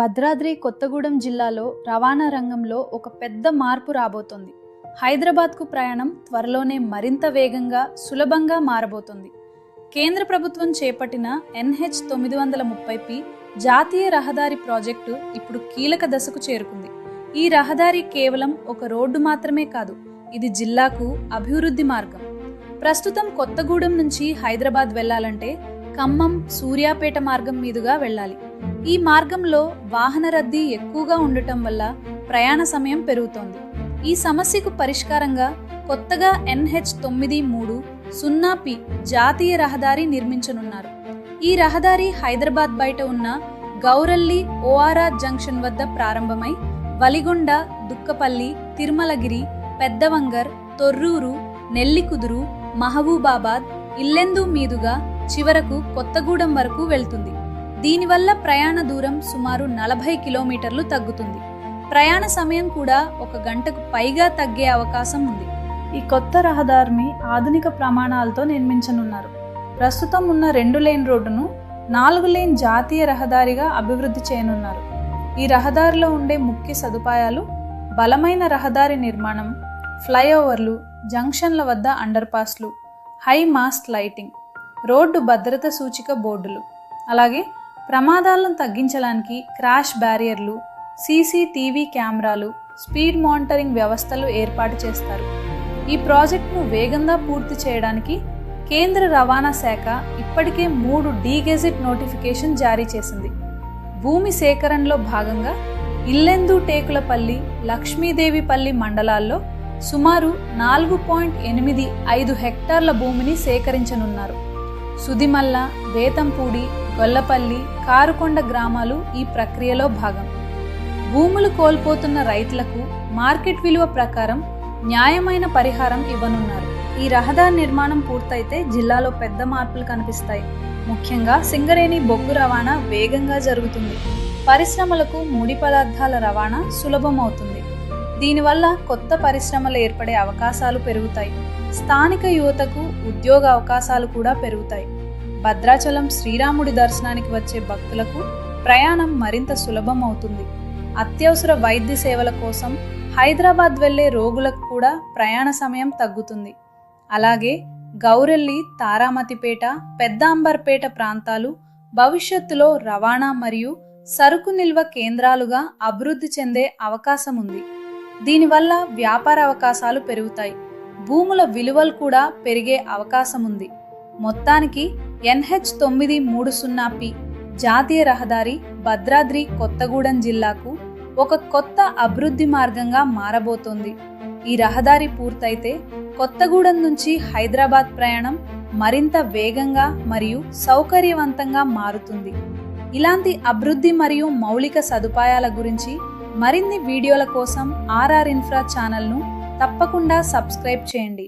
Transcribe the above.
భద్రాద్రి కొత్తగూడెం జిల్లాలో రవాణా రంగంలో ఒక పెద్ద మార్పు రాబోతోంది. హైదరాబాద్కు ప్రయాణం త్వరలోనే మరింత వేగంగా, సులభంగా మారబోతోంది. కేంద్ర ప్రభుత్వం చేపట్టిన NH930P జాతీయ రహదారి ప్రాజెక్టు ఇప్పుడు కీలక దశకు చేరుకుంది. ఈ రహదారి కేవలం ఒక రోడ్డు మాత్రమే కాదు, ఇది జిల్లాకు అభివృద్ధి మార్గం. ప్రస్తుతం కొత్తగూడెం నుంచి హైదరాబాద్ వెళ్లాలంటే ఖమ్మం, సూర్యాపేట మార్గం మీదుగా వెళ్ళాలి. ఈ మార్గంలో వాహన రద్దీ ఎక్కువగా ఉండటం వల్ల ప్రయాణ సమయం పెరుగుతోంది. ఈ సమస్యకు పరిష్కారంగా కొత్తగా NH930P జాతీయ రహదారి నిర్మించనున్నారు. ఈ రహదారి హైదరాబాద్ బయట ఉన్న గౌరల్లి ORR జంక్షన్ వద్ద ప్రారంభమై వలిగొండ, దుక్కపల్లి, తిరుమలగిరి, పెద్దవంగర్, తొర్రూరు, నెల్లికుదురు, మహబూబాబాద్, ఇల్లెందు మీదుగా చివరకు కొత్తగూడెం వరకు వెళ్తుంది. దీనివల్ల ప్రయాణ దూరం సుమారు 40 కిలోమీటర్లు తగ్గుతుంది. ప్రయాణ సమయం కూడా 1 గంటకు పైగా తగ్గే అవకాశం ఉంది. ఈ కొత్త రహదారిని ఆధునిక ప్రమాణాలతో నిర్మించనున్నారు. ప్రస్తుతం ఉన్న 2 లేన్ రోడ్డును 4 లేన్ జాతీయ రహదారిగా అభివృద్ధి చేయనున్నారు. ఈ రహదారిలో ఉండే ముఖ్య సదుపాయాలు బలమైన రహదారి నిర్మాణం, ఫ్లైఓవర్లు, జంక్షన్ల వద్ద అండర్ పాస్లు, హై మాస్ట్ లైటింగ్, రోడ్డు భద్రత సూచిక బోర్డులు, అలాగే ప్రమాదాలను తగ్గించడానికి క్రాష్ బ్యారియర్లు, CCTV కెమెరాలు, స్పీడ్ మానిటరింగ్ వ్యవస్థలు ఏర్పాటు చేస్తారు. ఈ ప్రాజెక్టును వేగంగా పూర్తి చేయడానికి కేంద్ర రవాణా శాఖ ఇప్పటికే 3 డీ-గెజిట్ నోటిఫికేషన్ జారీ చేసింది. భూమి సేకరణలో భాగంగా ఇల్లెందు, టేకులపల్లి, లక్ష్మీదేవిపల్లి మండలాల్లో సుమారు 4.85 హెక్టార్ల భూమిని సేకరించనున్నారు. సుదిమల్ల, వేతంపూడి, గొల్లపల్లి, కారుకొండ గ్రామాలు ఈ ప్రక్రియలో భాగం. భూములు కోల్పోతున్న రైతులకు మార్కెట్ విలువ ప్రకారం న్యాయమైన పరిహారం ఇవ్వనున్నారు. ఈ రహదారి నిర్మాణం పూర్తయితే జిల్లాలో పెద్ద మార్పులు కనిపిస్తాయి. ముఖ్యంగా సింగరేణి బొగ్గు రవాణా వేగంగా జరుగుతుంది. పరిశ్రమలకు ముడి పదార్థాల రవాణా సులభమవుతుంది. దీనివల్ల కొత్త పరిశ్రమలు ఏర్పడే అవకాశాలు పెరుగుతాయి. స్థానిక యువతకు ఉద్యోగ అవకాశాలు కూడా పెరుగుతాయి. భద్రాచలం శ్రీరాముడి దర్శనానికి వచ్చే భక్తులకు ప్రయాణం మరింత సులభం అవుతుంది. అత్యవసర వైద్య సేవల కోసం హైదరాబాద్ వెళ్లే రోగులకు కూడా ప్రయాణ సమయం తగ్గుతుంది. అలాగే గౌరెల్లి, తారామతిపేట, పెద్ద అంబర్పేట ప్రాంతాలు భవిష్యత్తులో రవాణా మరియు సరుకు నిల్వ కేంద్రాలుగా అభివృద్ధి చెందే అవకాశం ఉంది. దీనివల్ల వ్యాపార అవకాశాలు పెరుగుతాయి. భూముల విలువలు కూడా పెరిగే అవకాశం ఉంది. మొత్తానికి NH930P జాతీయ రహదారి భద్రాద్రి కొత్తగూడెం జిల్లాకు ఒక కొత్త అభివృద్ధి మార్గంగా మారబోతోంది. ఈ రహదారి పూర్తయితే కొత్తగూడెం నుంచి హైదరాబాద్ ప్రయాణం మరింత వేగంగా మరియు సౌకర్యవంతంగా మారుతుంది. ఇలాంటి అభివృద్ధి మరియు మౌలిక సదుపాయాల గురించి మరిన్ని వీడియోల కోసం RR ఇన్ఫ్రా ఛానల్ను తప్పకుండా సబ్స్క్రైబ్ చేయండి.